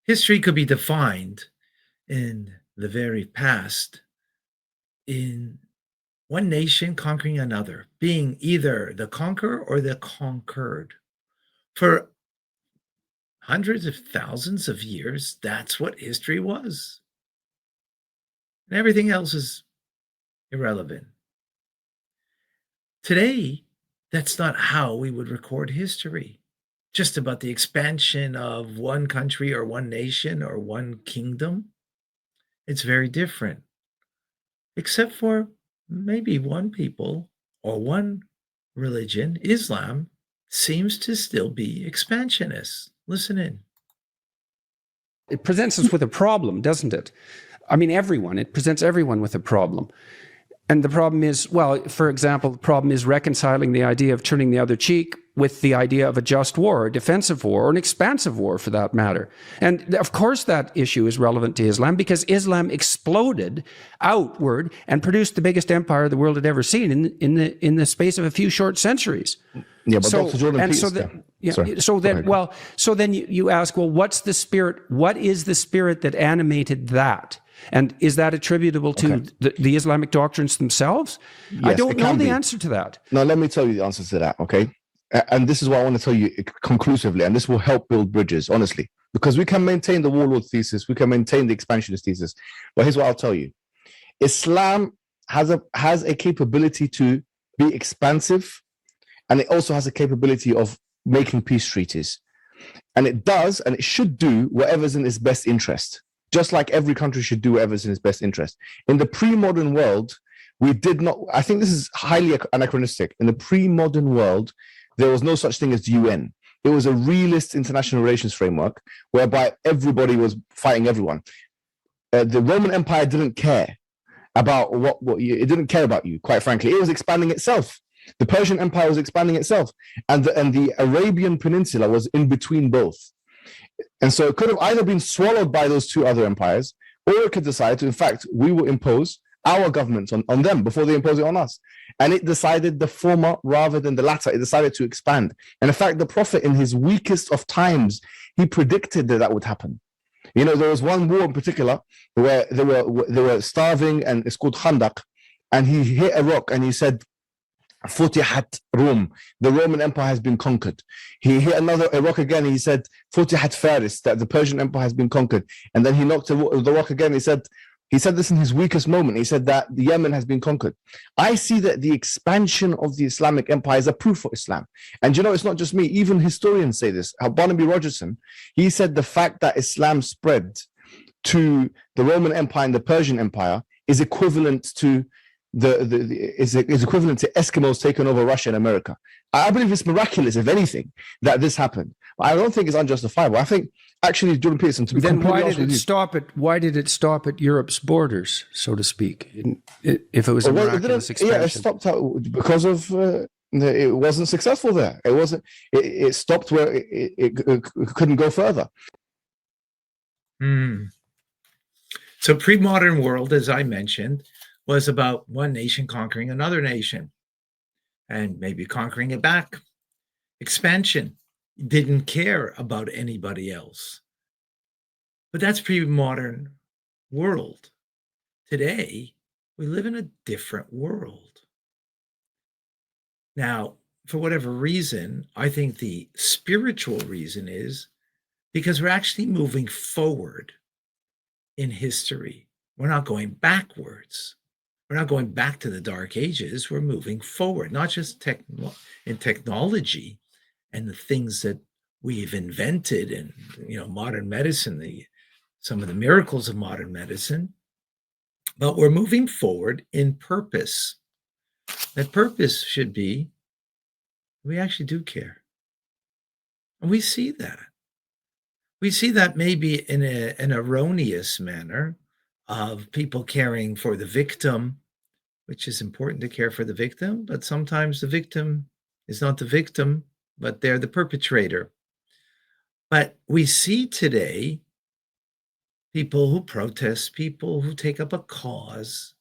History could be defined in the very past in one nation conquering another, being either the conqueror or the conquered. For hundreds of thousands of years, that's what history was. And everything else is irrelevant. Today, that's not how we would record history. Just about the expansion of one country or one nation or one kingdom. It's very different, except for maybe one people or one religion, Islam, seems to still be expansionist. Listen in. It presents us with a problem, doesn't it? I mean, it presents everyone with a problem. And the problem is, well, for example, the problem is reconciling the idea of turning the other cheek with the idea of a just war, a defensive war, or an expansive war for that matter. And of course that issue is relevant to Islam because Islam exploded outward and produced the biggest empire the world had ever seen in the space of a few short centuries. Yeah, but Dr. Jordan Peterson. So then you ask, well, what's the spirit? What is the spirit that animated that? And is that attributable to the Islamic doctrines themselves? Yes, I don't know the answer to that. No, let me tell you the answer to that, okay? And this is what I want to tell you conclusively, and this will help build bridges, honestly, because we can maintain the warlord thesis, we can maintain the expansionist thesis, but here's what I'll tell you. Islam has a capability to be expansive, and it also has a capability of making peace treaties. And it does, and it should do whatever's in its best interest, just like every country should do whatever's in its best interest. In the pre-modern world, we did not, I think this is highly anachronistic. In the pre-modern world, there was no such thing as the UN. It was a realist international relations framework whereby everybody was fighting everyone. The Roman Empire didn't care about it didn't care about you, quite frankly. It was expanding itself. The Persian Empire was expanding itself, and the Arabian Peninsula was in between both. And so it could have either been swallowed by those two other empires, or it could decide to, in fact, we will impose our government on them before they impose it on us. And it decided the former rather than the latter. It decided to expand. And in fact, the Prophet, in his weakest of times, he predicted that would happen. You know, there was one war in particular where they were starving, and it's called Khandaq, and he hit a rock and he said, Futihat Rum, the Roman Empire has been conquered. He hit a rock again, he said, Futihat Faris, that the Persian Empire has been conquered. And then he knocked the rock again, he said this in his weakest moment, he said that the Yemen has been conquered. I see that the expansion of the Islamic Empire is a proof for Islam. And you know, it's not just me, even historians say this. Barnaby Rogerson, he said the fact that Islam spread to the Roman Empire and the Persian Empire is equivalent to is equivalent to Eskimos taking over Russia and America. I believe it's miraculous, if anything, that this happened. But I don't think it's unjustifiable. I think actually, Jordan Peterson, to be then completely why honest did with it you, stop at Europe's borders, so to speak? If it was a miraculous expansion, yeah, it stopped out because of it wasn't successful there. It wasn't. It stopped where it couldn't go further. So pre-modern world, as I mentioned, was about one nation conquering another nation and maybe conquering it back. Expansion, didn't care about anybody else. But that's pre-modern world. Today, we live in a different world. Now, for whatever reason, I think the spiritual reason is because we're actually moving forward in history. We're not going backwards. We're not going back to the dark ages. We're moving forward, not just in technology and the things that we've invented and, modern medicine, some of the miracles of modern medicine, but we're moving forward in purpose. That purpose should be, we actually do care. And we see that. We see that maybe in an erroneous manner of people caring for the victim, which is important to care for the victim, but sometimes the victim is not the victim, but they're the perpetrator. But we see today people who protest, people who take up a cause.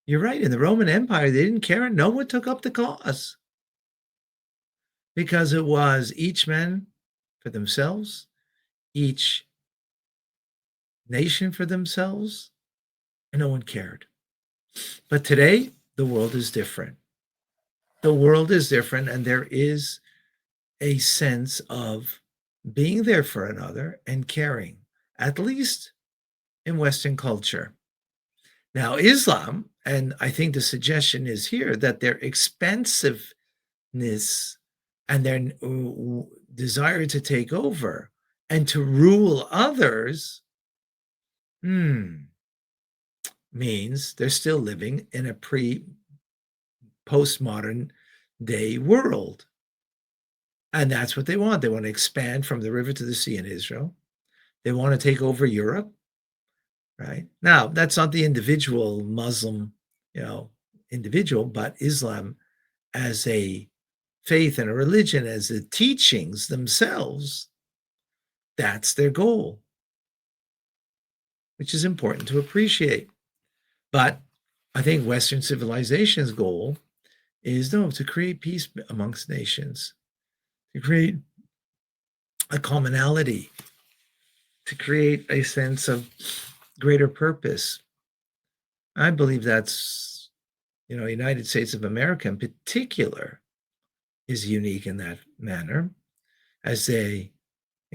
You're right, in the Roman Empire, they didn't care, and no one took up the cause. Because it was each man for themselves, each nation for themselves, and no one cared. But today, the world is different. The world is different, and there is a sense of being there for another and caring, at least in Western culture. Now, Islam, and I think the suggestion is here that their expansiveness and their desire to take over and to rule others means they're still living in a postmodern day world. And that's what they want. They want to expand from the river to the sea in Israel. They want to take over Europe, right? Now, that's not the individual Muslim, individual, but Islam as a faith and a religion, as the teachings themselves, that's their goal, which is important to appreciate. But I think Western civilization's goal is to create peace amongst nations, to create a commonality, to create a sense of greater purpose. I believe that's, United States of America in particular is unique in that manner, as in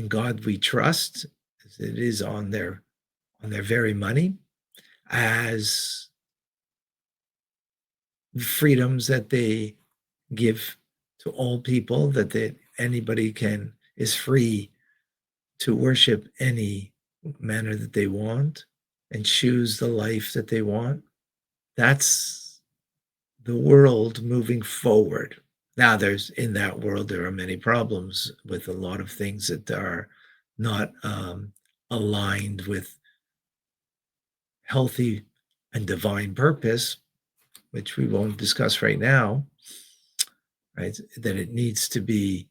God we trust, as it is on their very money, as freedoms that they give to all people, that anybody is free to worship any manner that they want and choose the life that they want. That's the world moving forward. Now, in that world, there are many problems with a lot of things that are not aligned with healthy and divine purpose, which we won't discuss right now, right? That it needs to be,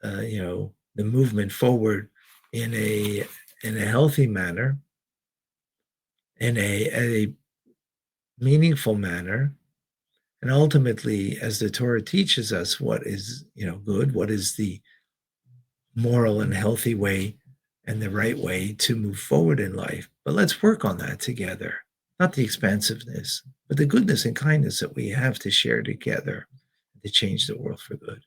the movement forward in a healthy manner, in a meaningful manner, and ultimately, as the Torah teaches us, what is good, what is the moral and healthy way and the right way to move forward in life. But let's work on that together. Not the expansiveness, but the goodness and kindness that we have to share together to change the world for good.